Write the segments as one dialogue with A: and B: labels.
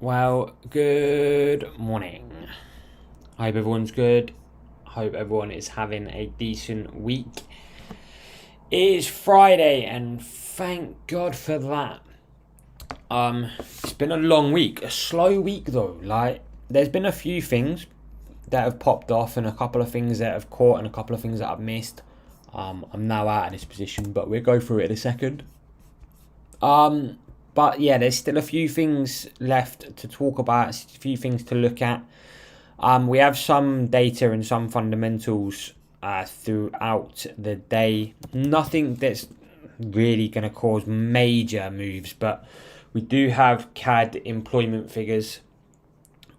A: Well, good morning. I hope everyone's good. Hope everyone is having a decent week. It is Friday, and thank God for that. It's been a long week, a slow week though. There's been a few things that have popped off, and a couple of things that have caught, and a couple of things that I've missed. I'm now out of this position, but we'll go through it in a second. But yeah, there's still a few things left to talk about, a few things to look at. We have some data and some fundamentals throughout the day. Nothing that's really going to cause major moves, but we do have CAD employment figures,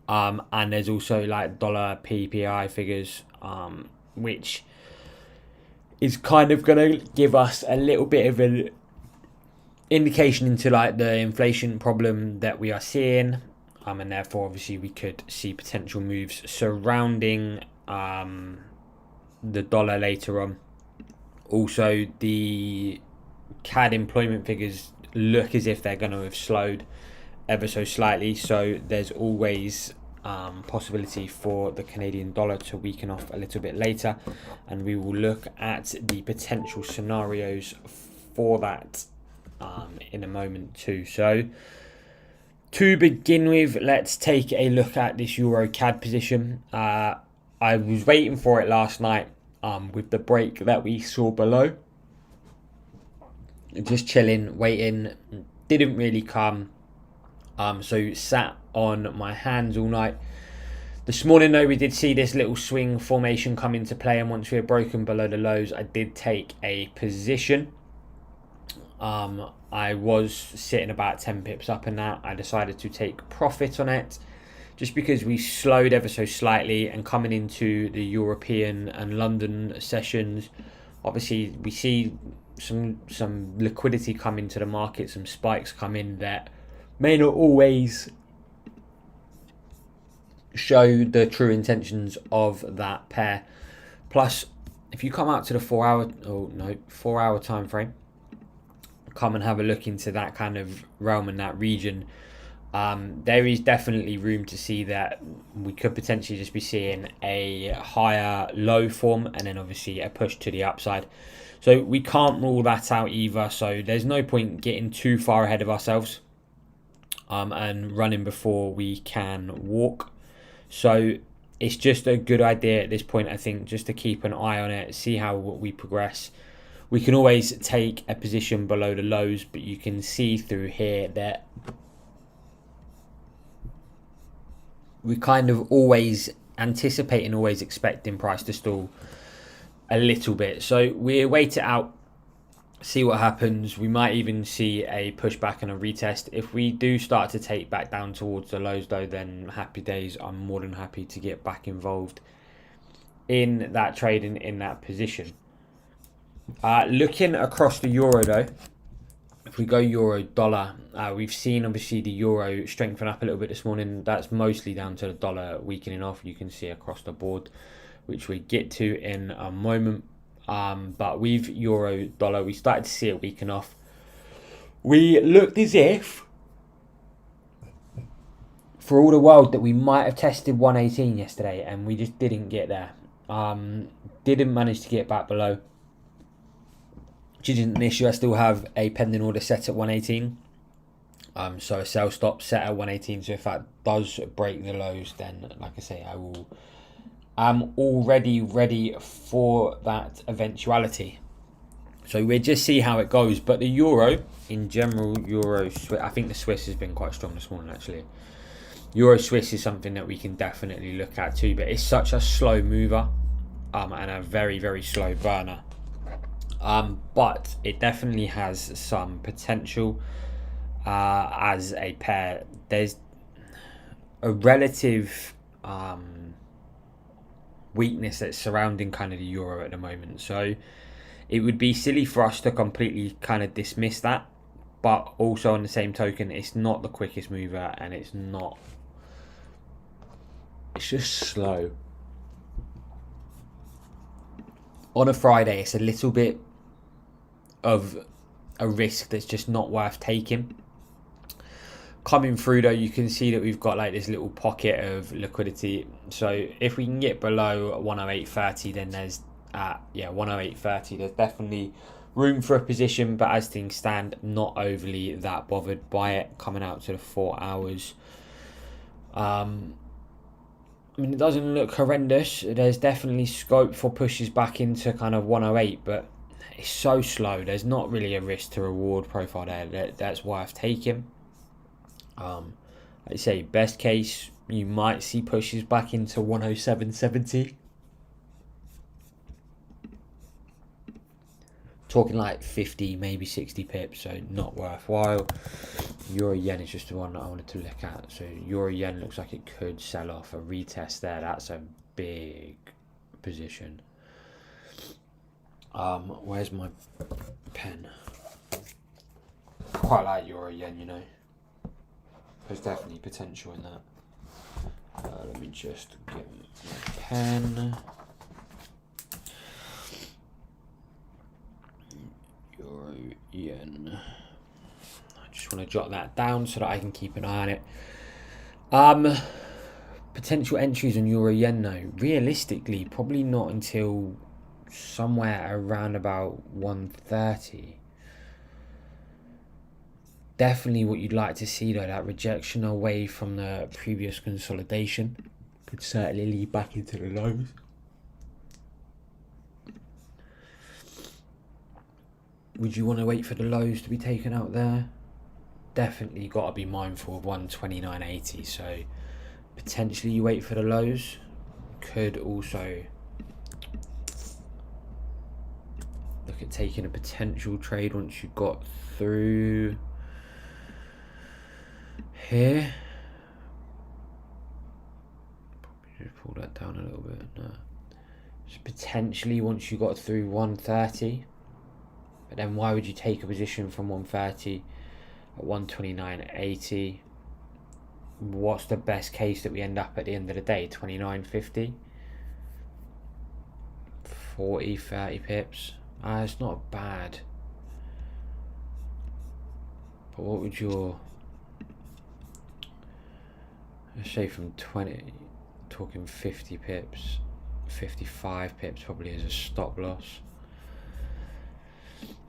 A: and there's also like dollar PPI figures, which is kind of going to give us a little bit of an indication into like the inflation problem that we are seeing, and therefore obviously we could see potential moves surrounding the dollar later on. Also, the CAD employment figures look as if they're going to have slowed ever so slightly, so there's always possibility for the Canadian dollar to weaken off a little bit later, and we will look at the potential scenarios for that in a moment too. So to begin with, let's take a look at this Euro CAD position. I was waiting for it last night with the break that we saw below. Just chilling, waiting, didn't really come. So sat on my hands all night. This morning though, we did see this little swing formation come into play, and once we had broken below the lows, I did take a position. I was sitting about 10 pips up in that. I decided to take profit on it just because we slowed ever so slightly, and coming into the European and London sessions, obviously we see some liquidity come into the market, some spikes come in that may not always show the true intentions of that pair. Plus, if you come out to the 4 hour time frame, come and have a look into that kind of realm and that region, there is definitely room to see that we could potentially just be seeing a higher low form and then obviously a push to the upside. So we can't rule that out either, so there's no point getting too far ahead of ourselves and running before we can walk. So it's just a good idea at this point, I think, just to keep an eye on it, see how we progress. We can always take a position below the lows, but you can see through here that we kind of always anticipate and always expecting price to stall a little bit. So we wait it out, see what happens. We might even see a pushback and a retest. If we do start to take back down towards the lows though, then happy days. I'm more than happy to get back involved in that trading in that position. Looking across the euro though, if we go euro dollar, we've seen obviously the euro strengthen up a little bit this morning. That's mostly down to the dollar weakening off. You can see across the board, which we get to in a moment. But with euro dollar, we started to see it weaken off. We looked as if, for all the world, that we might have tested 118 yesterday, and we just didn't get there. Didn't manage to get back below, which isn't an issue. I still have a pending order set at 118. So a sell stop set at 118. So if that does break the lows, then like I say, I'm already ready for that eventuality. So we'll just see how it goes. But the euro in general, I think the Swiss has been quite strong this morning actually. Euro Swiss is something that we can definitely look at too, but it's such a slow mover and a very, very slow burner. But it definitely has some potential as a pair. There's a relative weakness that's surrounding kind of the euro at the moment. So it would be silly for us to completely kind of dismiss that. But also on the same token, it's not the quickest mover, and it's just slow. On a Friday, it's a little bit of a risk that's just not worth taking. coming through though, you can see that we've got like this little pocket of liquidity. So if we can get below 108.30, then there's 108.30, there's definitely room for a position, but as things stand, not overly that bothered by it coming out to the 4 hours. I mean, it doesn't look horrendous. There's definitely scope for pushes back into kind of 108, but it's so slow. There's not really a risk to reward profile there that's worth taking. I'd say best case, you might see pushes back into 107.70. Talking like 50, maybe 60 pips, so not worthwhile. Euro yen is just the one that I wanted to look at. So Euro yen looks like it could sell off. A retest there, that's a big position. Where's my pen? Quite like Euro yen, you know. There's definitely potential in that. Let me just get my pen. Euro yen. I just want to jot that down so that I can keep an eye on it. Potential entries on Euro yen though, realistically, probably not until somewhere around about 130. Definitely what you'd like to see though, that rejection away from the previous consolidation could certainly lead back into the lows. Would you want to wait for the lows to be taken out there? Definitely got to be mindful of 129.80, so potentially you wait for the lows. Could also look at taking a potential trade once you got through here. Probably just pull that down a little bit. No. So potentially once you got through 130. But then why would you take a position from 130 at 129.80? What's the best case that we end up at the end of the day? 29.50? 40, 30 pips? It's not bad. But what would your... Let's say from 20, talking 50 pips, 55 pips probably as a stop loss.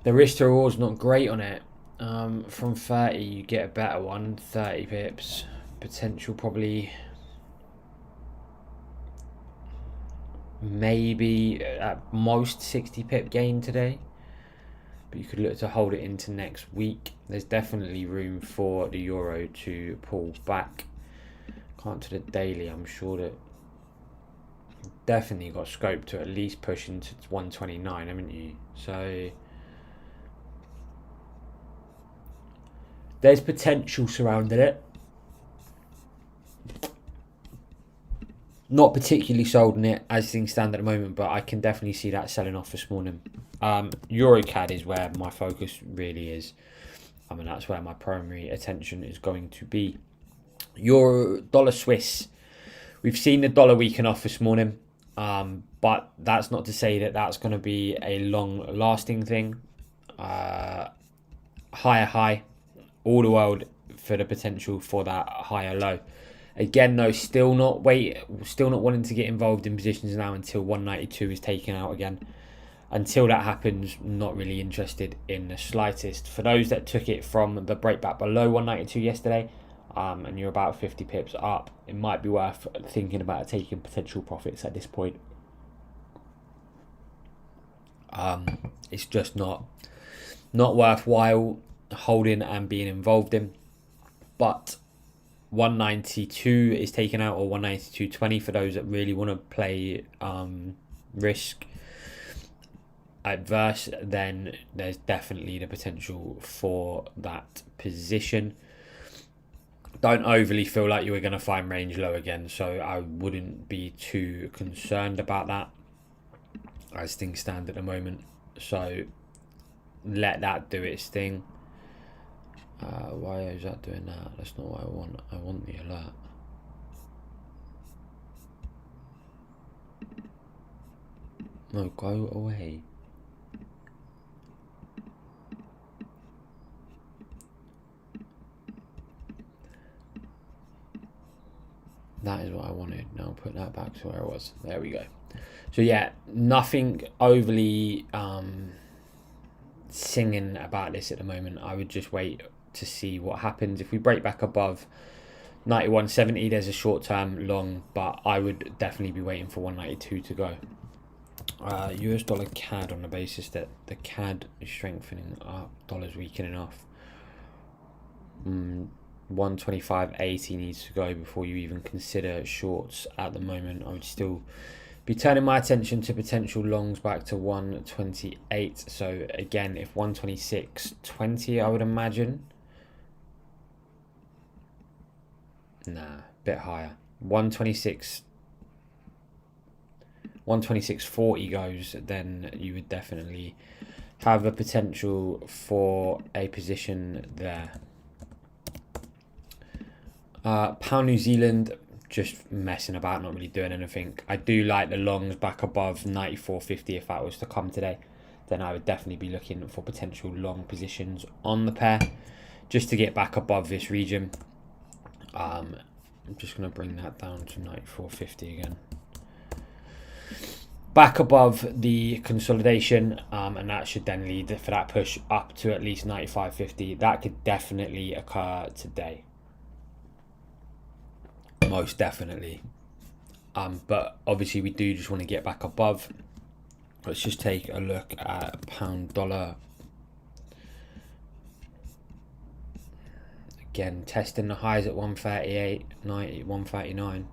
A: The risk to reward's not great on it. From 30 you get a better one, 30 pips. Potential probably maybe at most 60 pip gain today. But you could look to hold it into next week. There's definitely room for the euro to pull back. Can't to the daily, I'm sure that definitely got scope to at least push into 129, haven't you? So there's potential surrounding it. Not particularly sold on it as things stand at the moment, but I can definitely see that selling off this morning. EuroCAD is where my focus really is. I mean, that's where my primary attention is going to be. Euro, dollar Swiss. We've seen the dollar weaken off this morning, but that's not to say that that's going to be a long-lasting thing. Higher high, all the world for the potential for that higher low. Again, though, still not wanting to get involved in positions now until 192 is taken out again. Until that happens, not really interested in the slightest. For those that took it from the breakback below 192 yesterday, and you're about 50 pips up, it might be worth thinking about taking potential profits at this point. It's just not worthwhile holding and being involved in. But 192 is taken out, or 192.20 for those that really want to play risk adverse, then there's definitely the potential for that position. Don't overly feel like you were going to find range low again, so I wouldn't be too concerned about that as things stand at the moment. So let that do its thing. Why is that doing that? That's not what I want. I want the alert. No, go away. That is what I wanted. Now I'll put that back to where it was. There we go. So yeah, nothing overly singing about this at the moment. I would just wait to see what happens. If we break back above 91.70, there's a short-term long, but I would definitely be waiting for 192 to go. US dollar CAD, on the basis that the CAD is strengthening up, dollar's weakening off. 125.80 needs to go before you even consider shorts at the moment. I would still be turning my attention to potential longs back to 128. So again, if 126.20, I would imagine. Nah, bit higher. 126.40 goes, then you would definitely have a potential for a position there. Pound New Zealand, just messing about, not really doing anything. I do like the longs back above 94.50. If that was to come today, then I would definitely be looking for potential long positions on the pair, just to get back above this region. I'm just going to bring that down to 94.50 again. Back above the consolidation, and that should then lead for that push up to at least 95.50. That could definitely occur today. Most definitely. But obviously we do just want to get back above. Let's just take a look at pound dollar. Again, testing the highs at 138.90, 139.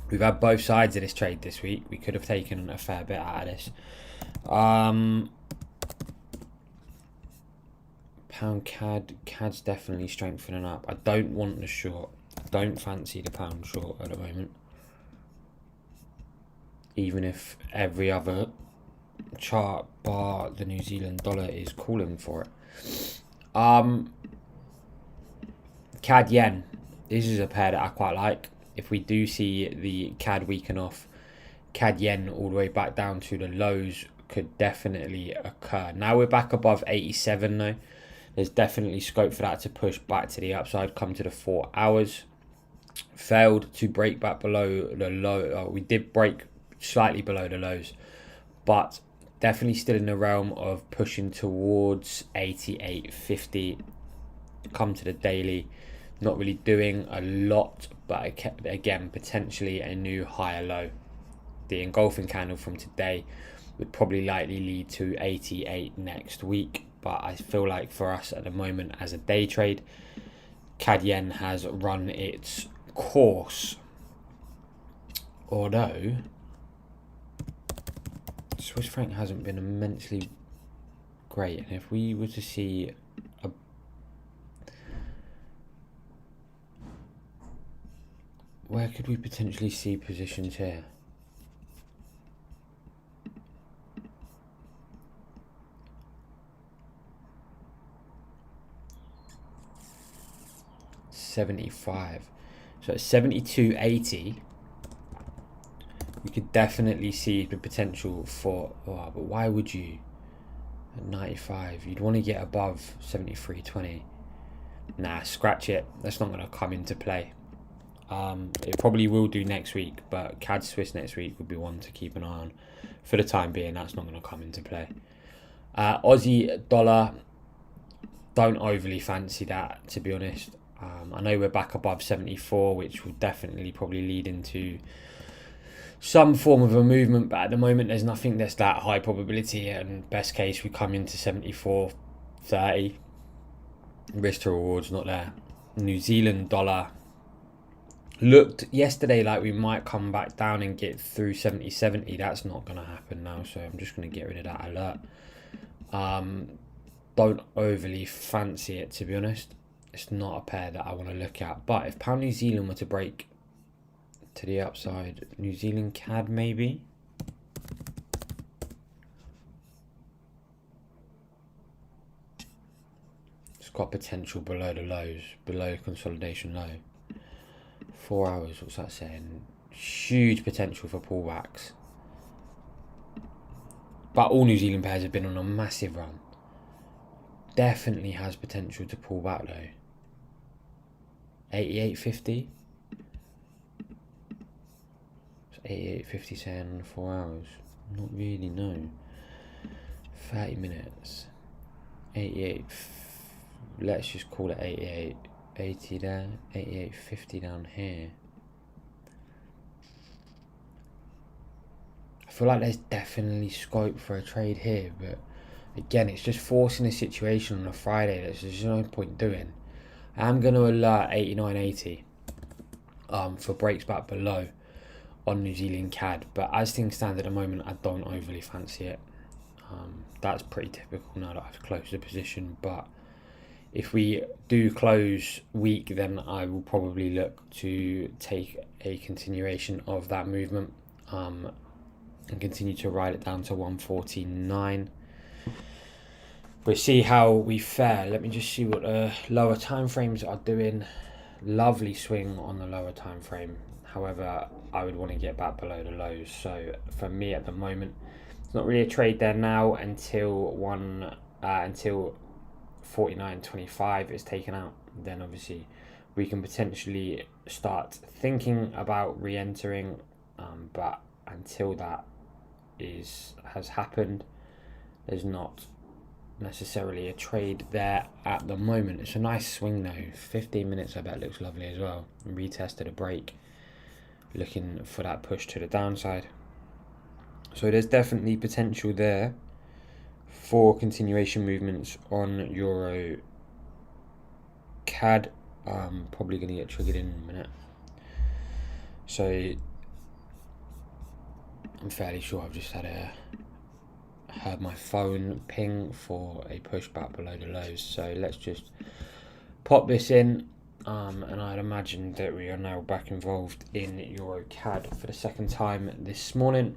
A: We've had both sides of this trade this week. We could have taken a fair bit out of this. Pound CAD's definitely strengthening up. I don't want the short. I don't fancy the pound short at the moment. Even if every other chart bar the New Zealand dollar is calling for it. CAD yen. This is a pair that I quite like. If we do see the CAD weaken off, CAD yen all the way back down to the lows could definitely occur. Now we're back above 87 though. There's definitely scope for that to push back to the upside, come to the 4 hours. Failed to break back below the low. We did break slightly below the lows, but definitely still in the realm of pushing towards 88.50. Come to the daily, not really doing a lot, but again, potentially a new higher low. The engulfing candle from today would probably likely lead to 88 next week, but I feel like for us at the moment as a day trade, CAD yen has run its course, although Swiss franc hasn't been immensely great. And if we were to see a where could we potentially see positions here? $75. So at 72.80, we could definitely see the potential for. Oh, but why would you? At 95, you'd want to get above 73.20. Nah, scratch it. That's not going to come into play. It probably will do next week, but CAD Swiss next week would be one to keep an eye on. For the time being, that's not going to come into play. Aussie dollar, don't overly fancy that, to be honest. I know we're back above 74, which will definitely probably lead into some form of a movement, but at the moment there's nothing that's that high probability, and best case we come into 74.30. Risk to rewards not there. New Zealand dollar looked yesterday like we might come back down and get through 70.70. That's not going to happen now, so I'm just going to get rid of that alert. Don't overly fancy it, to be honest. It's not a pair that I want to look at. But if pound New Zealand were to break to the upside, New Zealand CAD maybe. It's got potential below the lows, below consolidation low. 4 hours, what's that saying? Huge potential for pullbacks. But all New Zealand pairs have been on a massive run. Definitely has potential to pull back though. 88.50. 88.50 saying 4 hours? Not really, no. 30 minutes. 88. Let's just call it 88.80 there. 88.50 down here. I feel like there's definitely scope for a trade here, but again, it's just forcing a situation on a Friday that there's no point doing. I'm going to alert 89.80 for breaks back below on New Zealand CAD, but as things stand at the moment, I don't overly fancy it. That's pretty typical now that I've closed the position, but if we do close weak, then I will probably look to take a continuation of that movement and continue to ride it down to 149. We'll see how we fare. Let me just see what lower time frames are doing. Lovely swing on the lower time frame. However, I would want to get back below the lows. So for me at the moment, it's not really a trade there now until 49.25 is taken out. Then obviously we can potentially start thinking about re-entering, but until that has happened, there's not necessarily a trade there at the moment. It's a nice swing though. 15 minutes I bet looks lovely as well. Retested a break, looking for that push to the downside. So there's definitely potential there for continuation movements on Euro CAD. Probably going to get triggered in a minute. So I'm fairly sure I've just heard my phone ping for a pushback below the lows. So let's just pop this in, and I'd imagine that we are now back involved in Euro CAD for the second time this morning.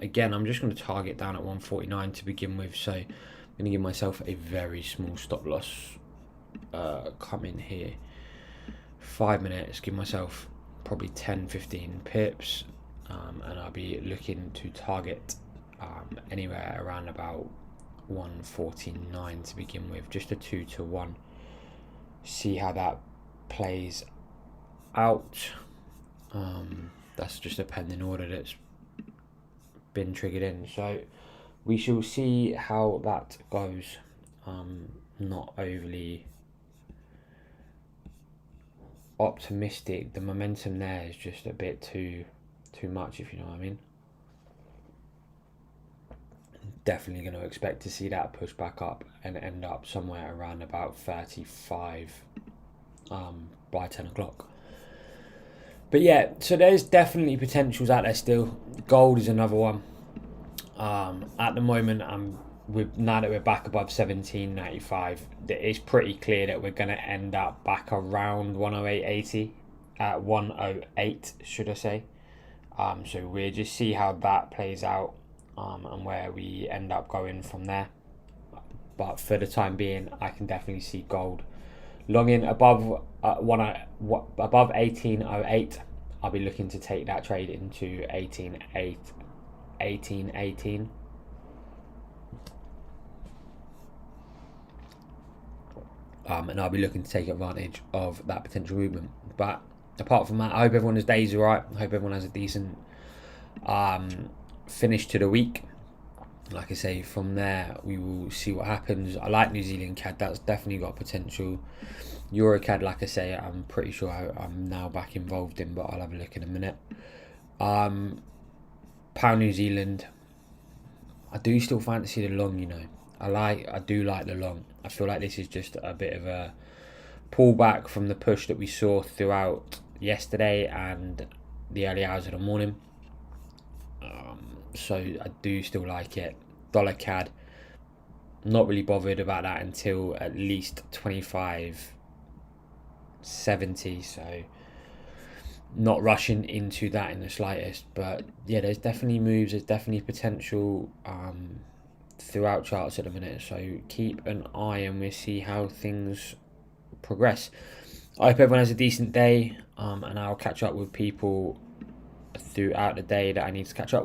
A: Again, I'm just going to target down at 149 to begin with, so I'm going to give myself a very small stop loss come in here. 5 minutes, give myself probably 10-15 pips, and I'll be looking to target anywhere around about 149 to begin with, just a 2-to-1. See how that plays out. That's just a pending order that's been triggered in, so we shall see how that goes. Not overly optimistic. The momentum there is just a bit too much, if you know what I mean. Definitely going to expect to see that push back up and end up somewhere around about 35 by 10 o'clock. But yeah, so there's definitely potentials out there still. Gold is another one. At the moment, now that we're back above 17.95, it's pretty clear that we're going to end up back around 108.80, 108 should I say. So we'll just see how that plays out, and where we end up going from there. But for the time being, I can definitely see gold long in above 18.08. I'll be looking to take that trade into 18.18. And I'll be looking to take advantage of that potential movement. But apart from that, I hope everyone's days are right. I hope everyone has a decent finish to the week. Like I say, from there we will see what happens. I like New Zealand CAD, that's definitely got potential. Euro CAD, like I say, I'm pretty sure I'm now back involved in, but I'll have a look in a minute. Pound New Zealand, I do still fancy the long, you know. I do like the long. I feel like this is just a bit of a pullback from the push that we saw throughout yesterday and the early hours of the morning. So I do still like it. Dollar CAD, not really bothered about that until at least 25.70. So not rushing into that in the slightest. But yeah, there's definitely moves. There's definitely potential throughout charts at the minute. So keep an eye and we'll see how things progress. I hope everyone has a decent day, and I'll catch up with people throughout the day that I need to catch up with.